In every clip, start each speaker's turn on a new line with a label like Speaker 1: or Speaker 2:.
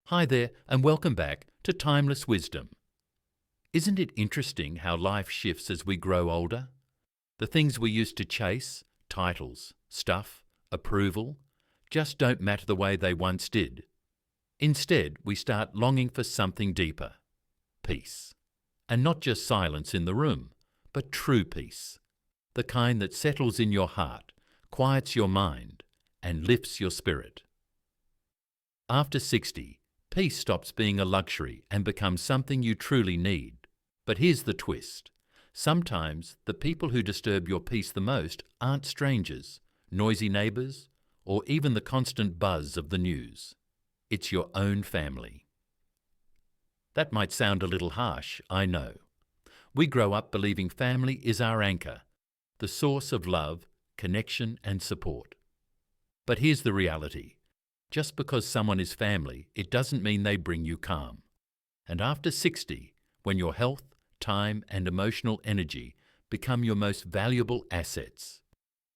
Speaker 1: Hi there, and welcome back to Timeless Wisdom. Isn't it interesting how life shifts as we grow older? The things we used to chase, titles, stuff, approval, just don't matter the way they once did. Instead, we start longing for something deeper, peace. And not just silence in the room, but true peace. The kind that settles in your heart, quiets your mind, and lifts your spirit. After 60, peace stops being a luxury and becomes something you truly need. But here's the twist. Sometimes the people who disturb your peace the most aren't strangers, noisy neighbours, or even the constant buzz of the news. It's your own family. That might sound a little harsh, I know. We grow up believing family is our anchor, the source of love, connection and support. But here's the reality. Just because someone is family, it doesn't mean they bring you calm. And after 60, when your health, time and emotional energy become your most valuable assets,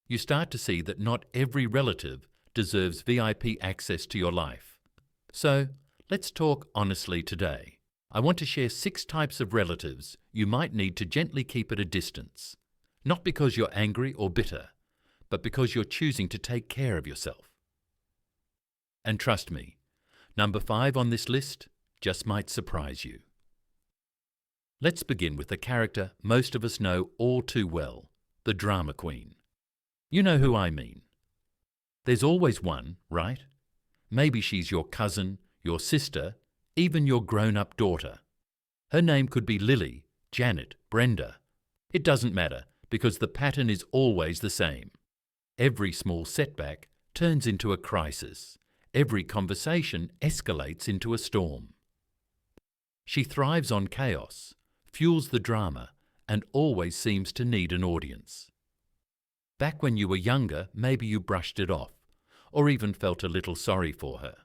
Speaker 1: you start to see that not every relative deserves VIP access to your life. So, let's talk honestly today. I want to share 6 types of relatives you might need to gently keep at a distance. Not because you're angry or bitter, but because you're choosing to take care of yourself. And trust me, number 5 on this list just might surprise you. Let's begin with a character most of us know all too well, the drama queen. You know who I mean. There's always one, right? Maybe she's your cousin, your sister, even your grown-up daughter. Her name could be Lily, Janet, Brenda. It doesn't matter because the pattern is always the same. Every small setback turns into a crisis. Every conversation escalates into a storm. She thrives on chaos, fuels the drama, and always seems to need an audience. Back when you were younger, maybe you brushed it off, or even felt a little sorry for her.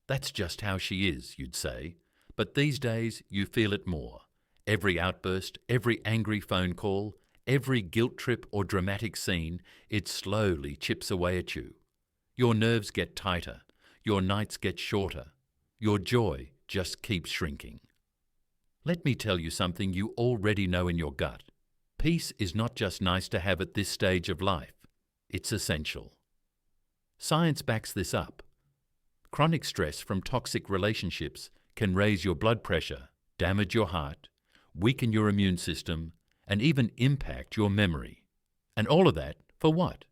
Speaker 1: That's just how she is, you'd say, but these days you feel it more. Every outburst, every angry phone call, every guilt trip or dramatic scene, it slowly chips away at you. Your nerves get tighter, your nights get shorter, your joy just keeps shrinking. Let me tell you something you already know in your gut. Peace is not just nice to have at this stage of life, it's essential. Science backs this up. Chronic stress from toxic relationships can raise your blood pressure, damage your heart, weaken your immune system, and even impact your memory. And all of that for what?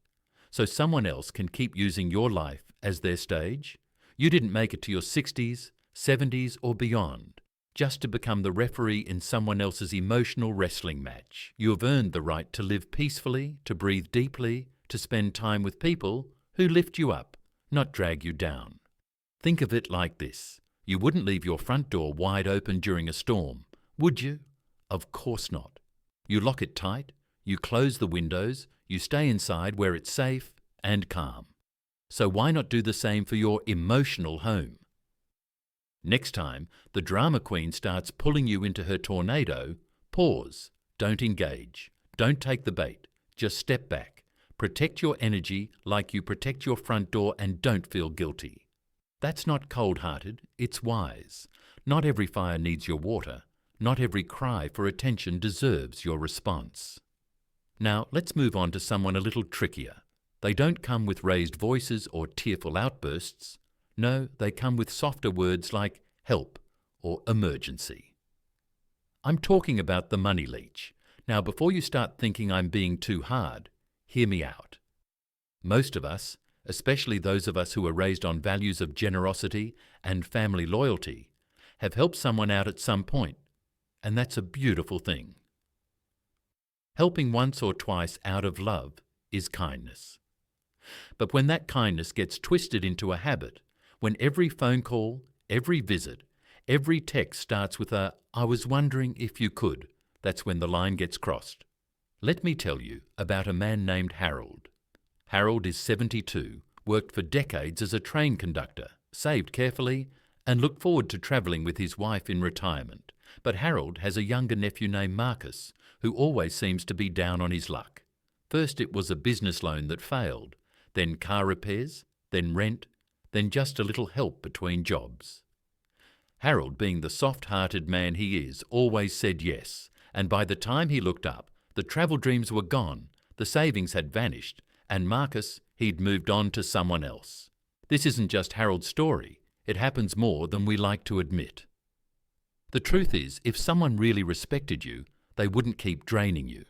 Speaker 1: So someone else can keep using your life as their stage? You didn't make it to your 60s, 70s or beyond just to become the referee in someone else's emotional wrestling match. You have earned the right to live peacefully, to breathe deeply, to spend time with people who lift you up, not drag you down. Think of it like this. You wouldn't leave your front door wide open during a storm, would you? Of course not. You lock it tight, you close the windows, you stay inside where it's safe and calm. So why not do the same for your emotional home? Next time the drama queen starts pulling you into her tornado, pause, don't engage, don't take the bait, just step back. Protect your energy like you protect your front door and don't feel guilty. That's not cold-hearted, it's wise. Not every fire needs your water. Not every cry for attention deserves your response. Now, let's move on to someone a little trickier. They don't come with raised voices or tearful outbursts. No, they come with softer words like help or emergency. I'm talking about the money leech. Now, before you start thinking I'm being too hard, hear me out. Most of us, especially those of us who are raised on values of generosity and family loyalty, have helped someone out at some point, and that's a beautiful thing. Helping once or twice out of love is kindness. But when that kindness gets twisted into a habit, when every phone call, every visit, every text starts with a "I was wondering if you could," that's when the line gets crossed. Let me tell you about a man named Harold. Harold is 72, worked for decades as a train conductor, saved carefully, and looked forward to travelling with his wife in retirement. But Harold has a younger nephew named Marcus, who always seems to be down on his luck. First it was a business loan that failed, then car repairs, then rent, then just a little help between jobs. Harold, being the soft-hearted man he is, always said yes, and by the time he looked up, the travel dreams were gone, the savings had vanished, and Marcus, he'd moved on to someone else. This isn't just Harold's story. It happens more than we like to admit. The truth is, if someone really respected you, they wouldn't keep draining you,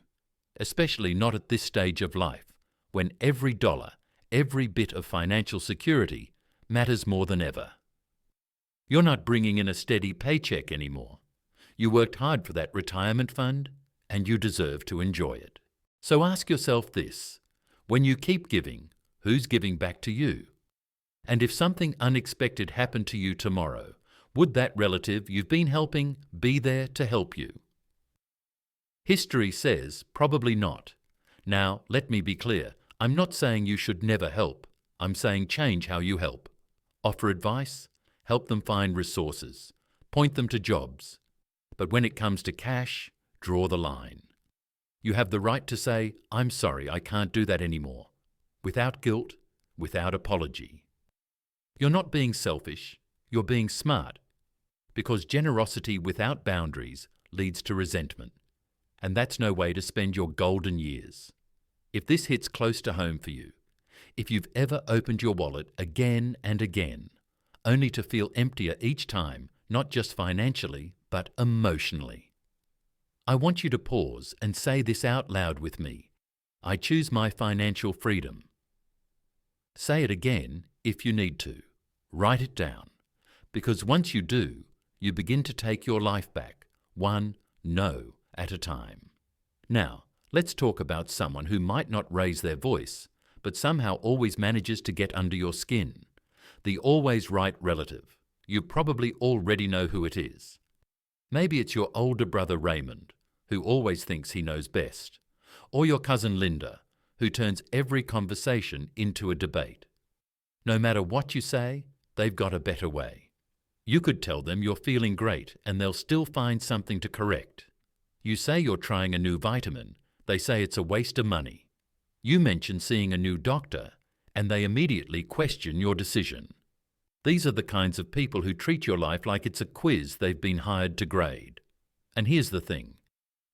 Speaker 1: especially not at this stage of life, when every dollar, every bit of financial security matters more than ever. You're not bringing in a steady paycheck anymore. You worked hard for that retirement fund, and you deserve to enjoy it. So ask yourself this: when you keep giving, who's giving back to you? And if something unexpected happened to you tomorrow, would that relative you've been helping be there to help you? History says probably not. Now, let me be clear. I'm not saying you should never help. I'm saying change how you help. Offer advice, help them find resources, point them to jobs. But when it comes to cash, draw the line. You have the right to say, "I'm sorry, I can't do that anymore," without guilt, without apology. You're not being selfish, you're being smart, because generosity without boundaries leads to resentment, and that's no way to spend your golden years. If this hits close to home for you, if you've ever opened your wallet again and again, only to feel emptier each time, not just financially, but emotionally, I want you to pause and say this out loud with me. I choose my financial freedom. Say it again if you need to. Write it down, because once you do, you begin to take your life back, one no at a time. Now, let's talk about someone who might not raise their voice, but somehow always manages to get under your skin. The always right relative. You probably already know who it is. Maybe it's your older brother Raymond, who always thinks he knows best, or your cousin Linda, who turns every conversation into a debate. No matter what you say, they've got a better way. You could tell them you're feeling great and they'll still find something to correct. You say you're trying a new vitamin, they say it's a waste of money. You mention seeing a new doctor and they immediately question your decision. These are the kinds of people who treat your life like it's a quiz they've been hired to grade. And here's the thing.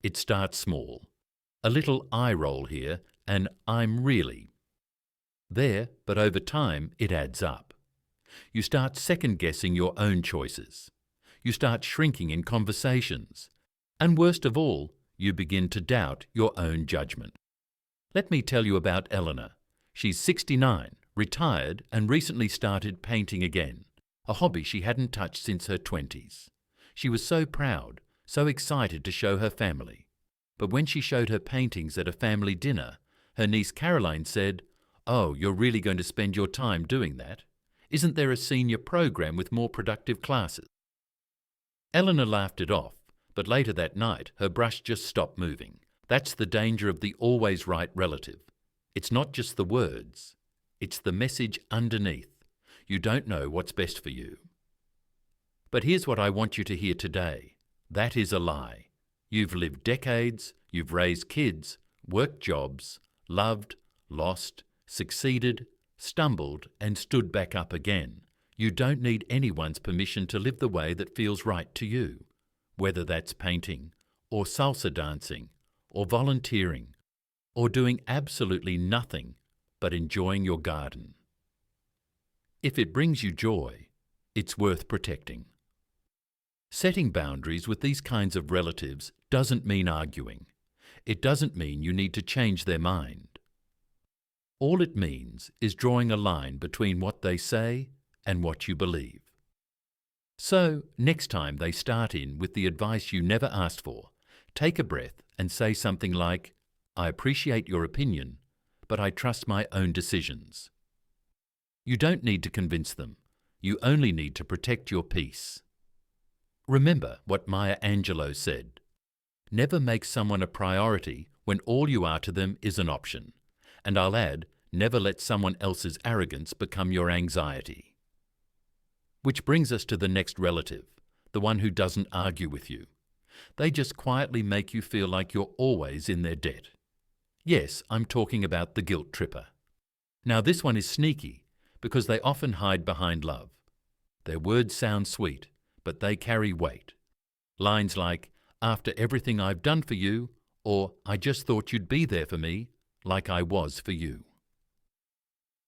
Speaker 1: It starts small. A little eye roll here, and I'm really there, but over time it adds up. You start second-guessing your own choices. You start shrinking in conversations. And worst of all, you begin to doubt your own judgment. Let me tell you about Eleanor. She's 69, retired, and recently started painting again, a hobby she hadn't touched since her 20s. She was so proud, so excited to show her family. But when she showed her paintings at a family dinner, her niece Caroline said, "Oh, you're really going to spend your time doing that? Isn't there a senior program with more productive classes?" Eleanor laughed it off, but later that night her brush just stopped moving. That's the danger of the always right relative. It's not just the words, it's the message underneath. You don't know what's best for you. But here's what I want you to hear today. That is a lie. You've lived decades, you've raised kids, worked jobs, loved, lost, succeeded, stumbled, and stood back up again. You don't need anyone's permission to live the way that feels right to you, whether that's painting, or salsa dancing, or volunteering, or doing absolutely nothing but enjoying your garden. If it brings you joy, it's worth protecting. Setting boundaries with these kinds of relatives doesn't mean arguing. It doesn't mean you need to change their mind. All it means is drawing a line between what they say and what you believe. So, next time they start in with the advice you never asked for, take a breath and say something like, "I appreciate your opinion, but I trust my own decisions." You don't need to convince them. You only need to protect your peace. Remember what Maya Angelou said. Never make someone a priority when all you are to them is an option. And I'll add, never let someone else's arrogance become your anxiety. Which brings us to the next relative, the one who doesn't argue with you. They just quietly make you feel like you're always in their debt. Yes, I'm talking about the guilt tripper. Now this one is sneaky because they often hide behind love. Their words sound sweet, but they carry weight. Lines like, "After everything I've done for you," or "I just thought you'd be there for me, like I was for you."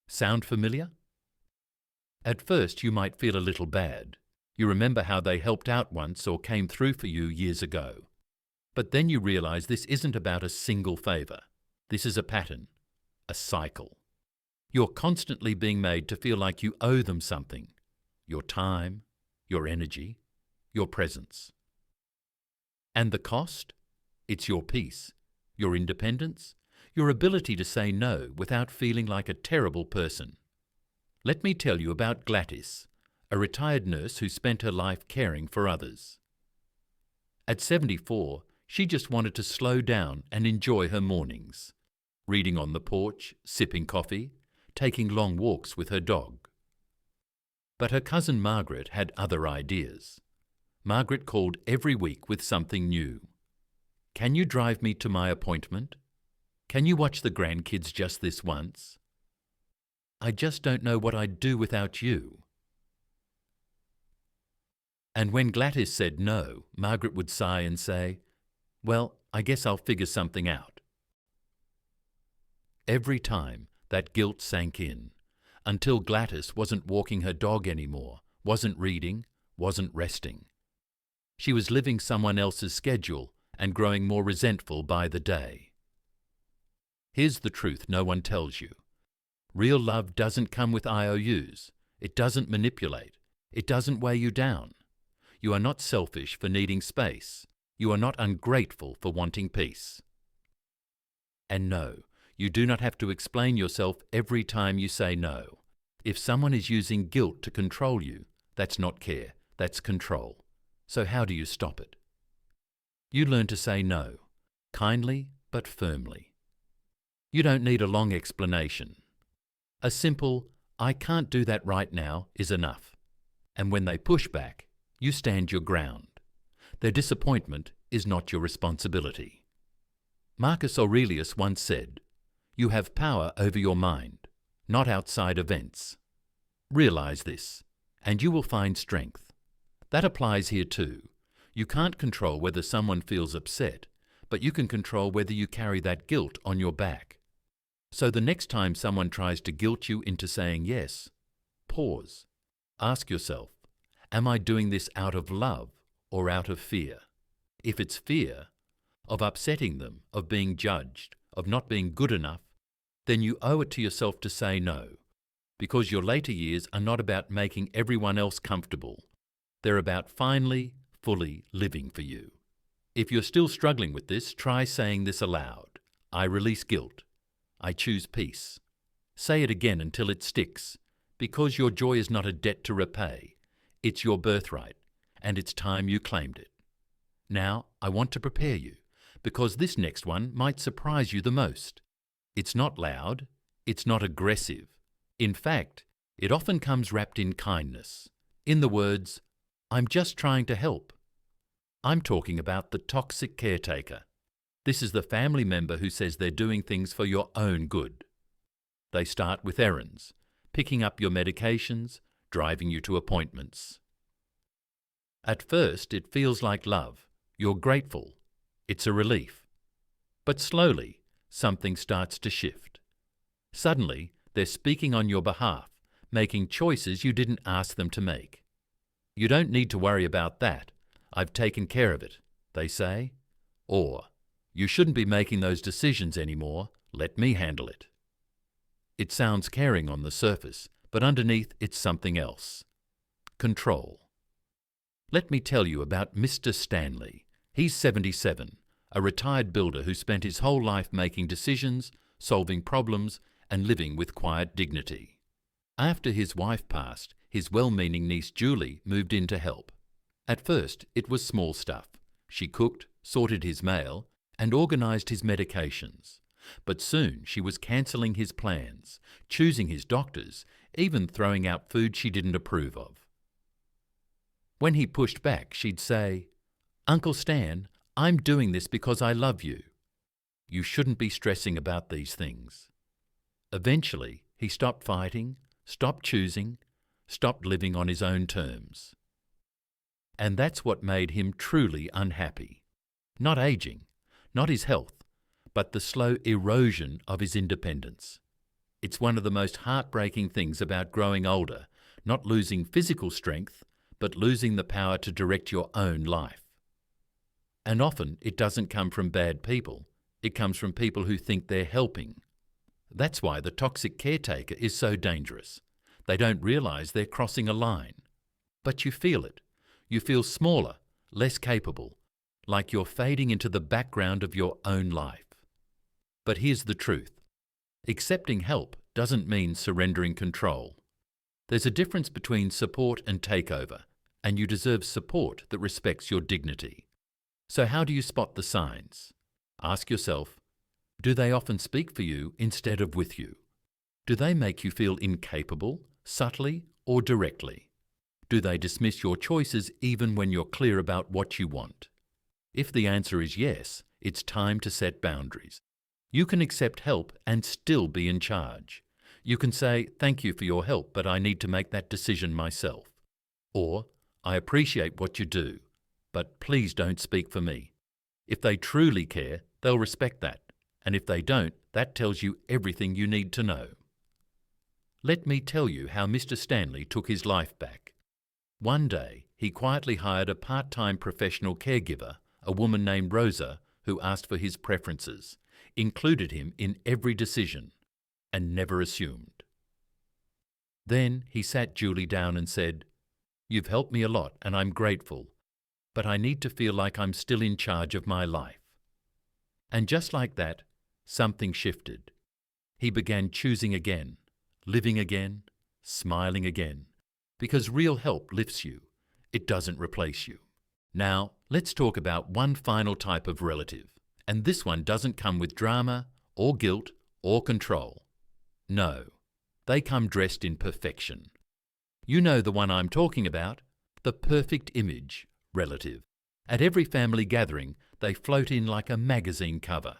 Speaker 1: Sound familiar? At first you might feel a little bad. You remember how they helped out once or came through for you years ago. But then you realize this isn't about a single favour. This is a pattern, a cycle. You're constantly being made to feel like you owe them something: your time, your energy, your presence. And the cost? It's your peace, your independence, your ability to say no without feeling like a terrible person. Let me tell you about Gladys, a retired nurse who spent her life caring for others. At 74, she just wanted to slow down and enjoy her mornings, reading on the porch, sipping coffee, taking long walks with her dog. But her cousin Margaret had other ideas. Margaret called every week with something new. "Can you drive me to my appointment? Can you watch the grandkids just this once? I just don't know what I'd do without you." And when Gladys said no, Margaret would sigh and say, "Well, I guess I'll figure something out." Every time, that guilt sank in, until Gladys wasn't walking her dog anymore, wasn't reading, wasn't resting. She was living someone else's schedule and growing more resentful by the day. Here's the truth no one tells you. Real love doesn't come with IOUs. It doesn't manipulate. It doesn't weigh you down. You are not selfish for needing space. You are not ungrateful for wanting peace. And no, you do not have to explain yourself every time you say no. If someone is using guilt to control you, that's not care, that's control. So how do you stop it? You learn to say no, kindly but firmly. You don't need a long explanation. A simple, "I can't do that right now," is enough. And when they push back, you stand your ground. Their disappointment is not your responsibility. Marcus Aurelius once said, "You have power over your mind, not outside events." Realize this, and you will find strength. That applies here too. You can't control whether someone feels upset, but you can control whether you carry that guilt on your back. So the next time someone tries to guilt you into saying yes, pause. Ask yourself, am I doing this out of love or out of fear? If it's fear, of upsetting them, of being judged, of not being good enough, then you owe it to yourself to say no, because your later years are not about making everyone else comfortable. They're about finally, fully living for you. If you're still struggling with this, try saying this aloud. I release guilt. I choose peace. Say it again until it sticks, because your joy is not a debt to repay. It's your birthright, and it's time you claimed it. Now, I want to prepare you, because this next one might surprise you the most. It's not loud. It's not aggressive. In fact, it often comes wrapped in kindness. In the words, "I'm just trying to help." I'm talking about the toxic caretaker. This is the family member who says they're doing things for your own good. They start with errands, picking up your medications, driving you to appointments. At first, it feels like love. You're grateful. It's a relief. But slowly, something starts to shift. Suddenly, they're speaking on your behalf, making choices you didn't ask them to make. "You don't need to worry about that. I've taken care of it," they say. Or, "You shouldn't be making those decisions anymore. Let me handle it." It sounds caring on the surface, but underneath it's something else. Control. Let me tell you about Mr. Stanley. He's 77, a retired builder who spent his whole life making decisions, solving problems, and living with quiet dignity. After his wife passed, his well-meaning niece Julie moved in to help. At first, it was small stuff. She cooked, sorted his mail, and organised his medications. But soon she was cancelling his plans, choosing his doctors, even throwing out food she didn't approve of. When he pushed back, she'd say, "Uncle Stan, I'm doing this because I love you. You shouldn't be stressing about these things." Eventually, he stopped fighting, stopped choosing, stopped living on his own terms. And that's what made him truly unhappy. Not aging, not his health, but the slow erosion of his independence. It's one of the most heartbreaking things about growing older, not losing physical strength, but losing the power to direct your own life. And often it doesn't come from bad people, it comes from people who think they're helping. That's why the toxic caretaker is so dangerous. They don't realise they're crossing a line. But you feel it. You feel smaller, less capable, like you're fading into the background of your own life. But here's the truth. Accepting help doesn't mean surrendering control. There's a difference between support and takeover, and you deserve support that respects your dignity. So how do you spot the signs? Ask yourself, do they often speak for you instead of with you? Do they make you feel incapable, subtly or directly? Do they dismiss your choices even when you're clear about what you want? If the answer is yes, it's time to set boundaries. You can accept help and still be in charge. You can say, thank you for your help, but I need to make that decision myself. Or, I appreciate what you do, but please don't speak for me. If they truly care, they'll respect that. And if they don't, that tells you everything you need to know. Let me tell you how Mr. Stanley took his life back. One day, he quietly hired a part-time professional caregiver, a woman named Rosa, who asked for his preferences, included him in every decision, and never assumed. Then he sat Julie down and said, "You've helped me a lot and I'm grateful, but I need to feel like I'm still in charge of my life." And just like that, something shifted. He began choosing again, living again, smiling again, because real help lifts you. It doesn't replace you. Now, let's talk about one final type of relative, and this one doesn't come with drama or guilt or control. No, they come dressed in perfection. You know the one I'm talking about, the perfect image relative. At every family gathering, they float in like a magazine cover.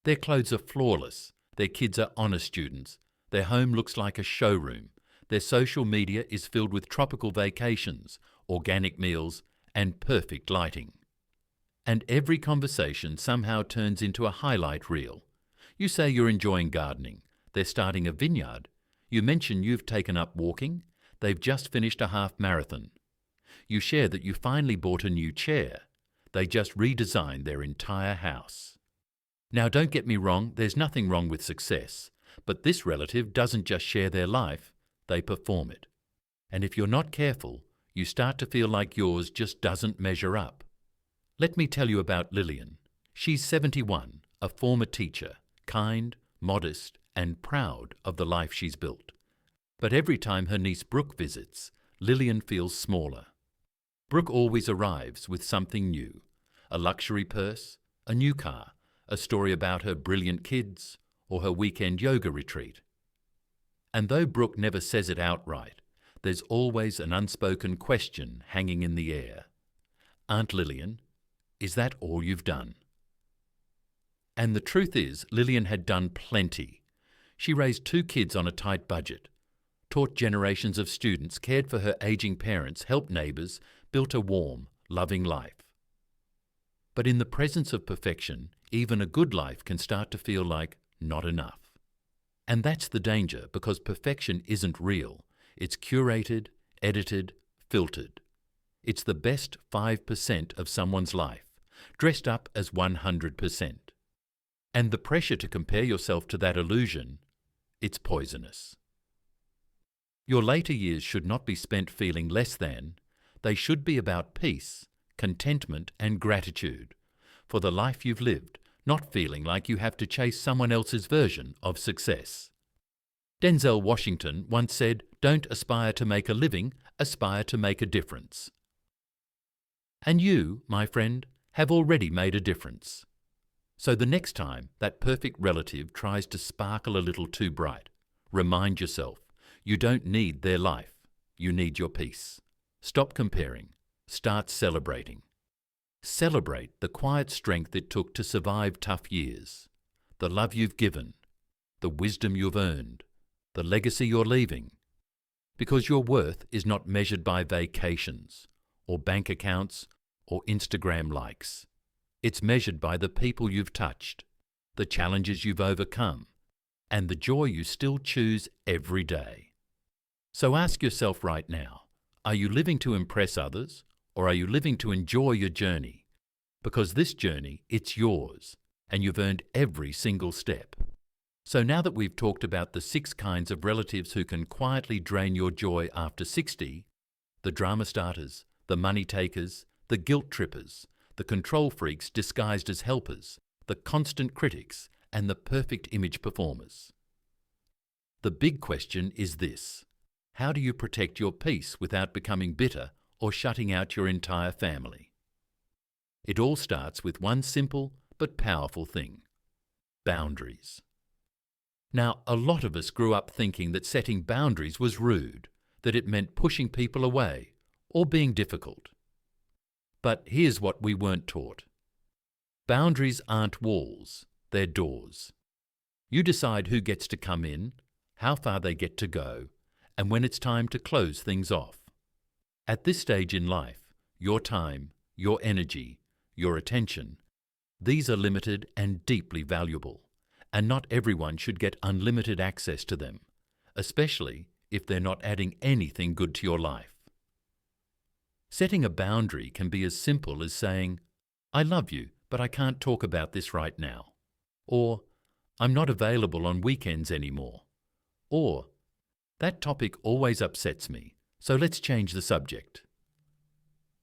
Speaker 1: Their clothes are flawless, their kids are honor students, their home looks like a showroom, their social media is filled with tropical vacations, organic meals, and perfect lighting. And every conversation somehow turns into a highlight reel. You say you're enjoying gardening, they're starting a vineyard. You mention you've taken up walking, they've just finished a half marathon. You share that you finally bought a new chair. They just redesigned their entire house. Now don't get me wrong, there's nothing wrong with success, but this relative doesn't just share their life, they perform it. And if you're not careful, you start to feel like yours just doesn't measure up. Let me tell you about Lillian. She's 71, a former teacher, kind, modest, and proud of the life she's built. But every time her niece Brooke visits, Lillian feels smaller. Brooke always arrives with something new, a luxury purse, a new car, a story about her brilliant kids, or her weekend yoga retreat. And though Brooke never says it outright, there's always an unspoken question hanging in the air. Aunt Lillian, is that all you've done? And the truth is, Lillian had done plenty. She raised 2 kids on a tight budget, taught generations of students, cared for her aging parents, helped neighbours, built a warm, loving life. But in the presence of perfection, even a good life can start to feel like not enough. And that's the danger, because perfection isn't real. It's curated, edited, filtered. It's the best 5% of someone's life, dressed up as 100%. And the pressure to compare yourself to that illusion, it's poisonous. Your later years should not be spent feeling less than. They should be about peace, contentment, and gratitude for the life you've lived, not feeling like you have to chase someone else's version of success. Denzel Washington once said, "Don't aspire to make a living, aspire to make a difference." And you, my friend, have already made a difference. So the next time that perfect relative tries to sparkle a little too bright, remind yourself, you don't need their life, you need your peace. Stop comparing, start celebrating. Celebrate the quiet strength it took to survive tough years, the love you've given, the wisdom you've earned, the legacy you're leaving. Because your worth is not measured by vacations or bank accounts or Instagram likes. It's measured by the people you've touched, the challenges you've overcome, and the joy you still choose every day. So ask yourself right now, are you living to impress others, or are you living to enjoy your journey? Because this journey, it's yours, and you've earned every single step. So now that we've talked about the 6 kinds of relatives who can quietly drain your joy after 60, the drama starters, the money takers, the guilt trippers, the control freaks disguised as helpers, the constant critics, and the perfect image performers. The big question is this: how do you protect your peace without becoming bitter or shutting out your entire family? It all starts with one simple but powerful thing: boundaries. Now, a lot of us grew up thinking that setting boundaries was rude, that it meant pushing people away or being difficult. But here's what we weren't taught. Boundaries aren't walls, they're doors. You decide who gets to come in, how far they get to go, and when it's time to close things off. At this stage in life, your time, your energy, your attention, these are limited and deeply valuable, and not everyone should get unlimited access to them, especially if they're not adding anything good to your life. Setting a boundary can be as simple as saying, "I love you, but I can't talk about this right now," or "I'm not available on weekends anymore," or "That topic always upsets me, so let's change the subject."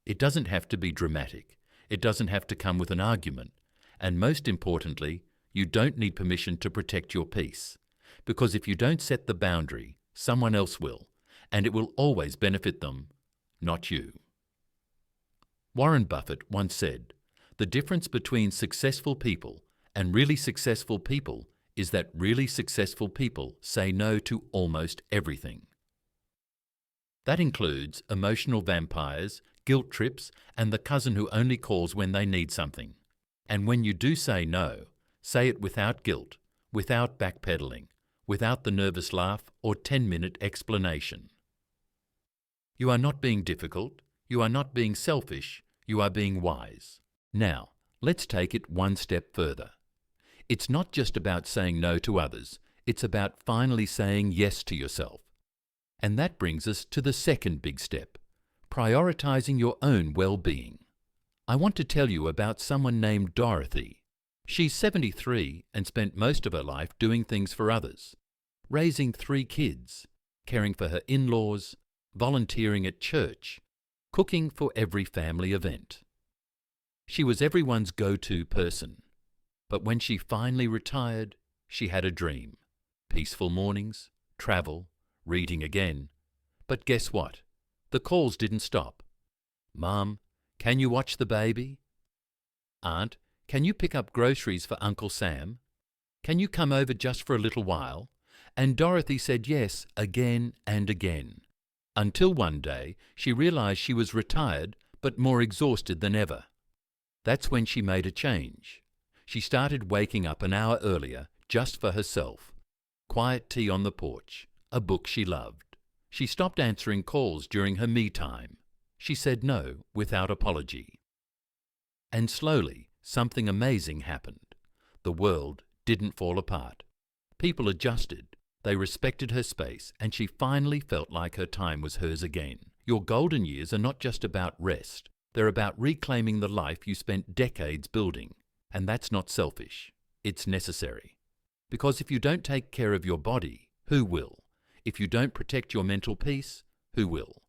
Speaker 1: It doesn't have to be dramatic. It doesn't have to come with an argument. And most importantly, you don't need permission to protect your peace. Because if you don't set the boundary, someone else will, and it will always benefit them, not you. Warren Buffett once said, "The difference between successful people and really successful people is that really successful people say no to almost everything." That includes emotional vampires, guilt trips, and the cousin who only calls when they need something. And when you do say no, say it without guilt, without backpedaling, without the nervous laugh or 10-minute explanation. You are not being difficult, you are not being selfish, you are being wise. Now, let's take it one step further. It's not just about saying no to others, it's about finally saying yes to yourself. And that brings us to the second big step: prioritizing your own well-being. I want to tell you about someone named Dorothy. She's 73 and spent most of her life doing things for others, raising 3 kids, caring for her in-laws, volunteering at church, cooking for every family event. She was everyone's go-to person. But when she finally retired, she had a dream: peaceful mornings, travel, reading again. But guess what? The calls didn't stop. "Mom, can you watch the baby?" "Aunt, can you pick up groceries for Uncle Sam? Can you come over just for a little while?" And Dorothy said yes again and again, until one day she realized she was retired but more exhausted than ever. That's when she made a change. She started waking up an hour earlier just for herself. Quiet tea on the porch, a book she loved. She stopped answering calls during her me time. She said no without apology. And slowly, something amazing happened. The world didn't fall apart. People adjusted. They respected her space, and she finally felt like her time was hers again. Your golden years are not just about rest. They're about reclaiming the life you spent decades building. And that's not selfish. It's necessary. Because if you don't take care of your body, who will? If you don't protect your mental peace, who will?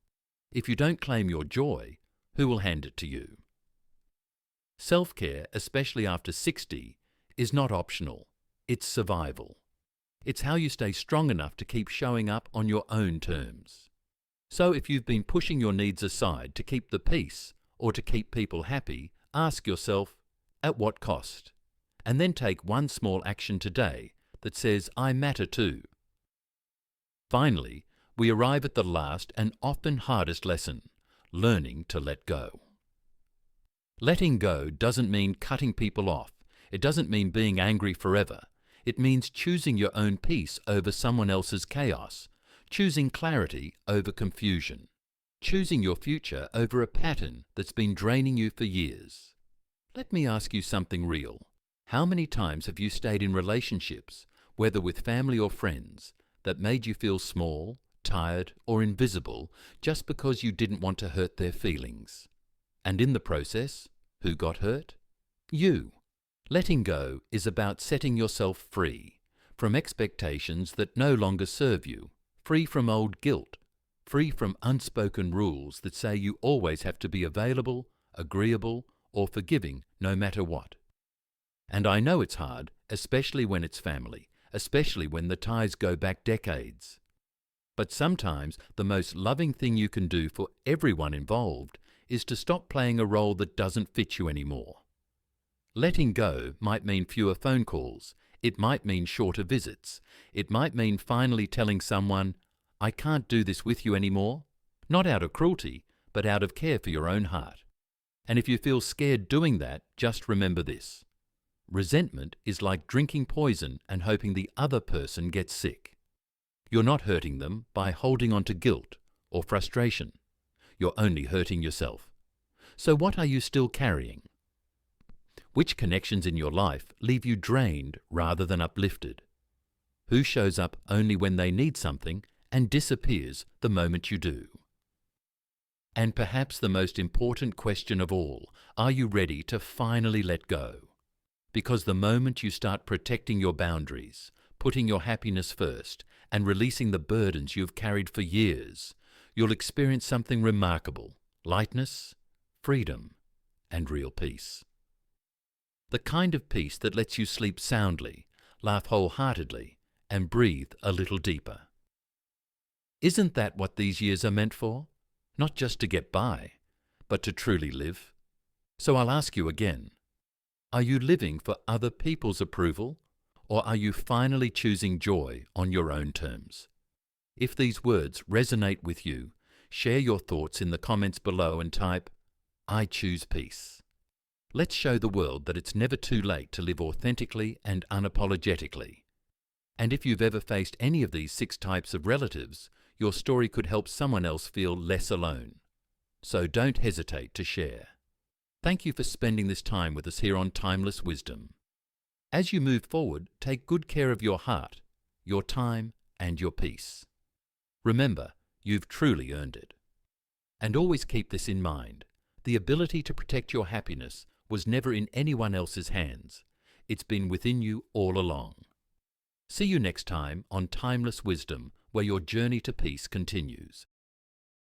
Speaker 1: If you don't claim your joy, who will hand it to you? Self-care, especially after 60, is not optional. It's survival. It's how you stay strong enough to keep showing up on your own terms. So if you've been pushing your needs aside to keep the peace or to keep people happy, ask yourself, at what cost? And then take one small action today that says, "I matter too." Finally, we arrive at the last and often hardest lesson: learning to let go. Letting go doesn't mean cutting people off. It doesn't mean being angry forever. It means choosing your own peace over someone else's chaos, choosing clarity over confusion, choosing your future over a pattern that's been draining you for years. Let me ask you something real. How many times have you stayed in relationships, whether with family or friends, that made you feel small, tired, or invisible just because you didn't want to hurt their feelings? And in the process, who got hurt? You. Letting go is about setting yourself free from expectations that no longer serve you, free from old guilt, free from unspoken rules that say you always have to be available, agreeable, or forgiving no matter what. And I know it's hard, especially when it's family, especially when the ties go back decades. But sometimes the most loving thing you can do for everyone involved is to stop playing a role that doesn't fit you anymore. Letting go might mean fewer phone calls. It might mean shorter visits. It might mean finally telling someone, "I can't do this with you anymore," not out of cruelty, but out of care for your own heart. And if you feel scared doing that, just remember this. Resentment is like drinking poison and hoping the other person gets sick. You're not hurting them by holding on to guilt or frustration. You're only hurting yourself. So what are you still carrying? Which connections in your life leave you drained rather than uplifted? Who shows up only when they need something and disappears the moment you do? And perhaps the most important question of all, are you ready to finally let go? Because the moment you start protecting your boundaries, putting your happiness first, and releasing the burdens you've carried for years, you'll experience something remarkable: lightness, freedom, and real peace. The kind of peace that lets you sleep soundly, laugh wholeheartedly, and breathe a little deeper. Isn't that what these years are meant for? Not just to get by, but to truly live. So I'll ask you again, are you living for other people's approval, or are you finally choosing joy on your own terms? If these words resonate with you, share your thoughts in the comments below and type, "I choose peace." Let's show the world that it's never too late to live authentically and unapologetically. And if you've ever faced any of these 6 types of relatives, your story could help someone else feel less alone. So don't hesitate to share. Thank you for spending this time with us here on Timeless Wisdom. As you move forward, take good care of your heart, your time, and your peace. Remember, you've truly earned it. And always keep this in mind. The ability to protect your happiness was never in anyone else's hands. It's been within you all along. See you next time on Timeless Wisdom, where your journey to peace continues.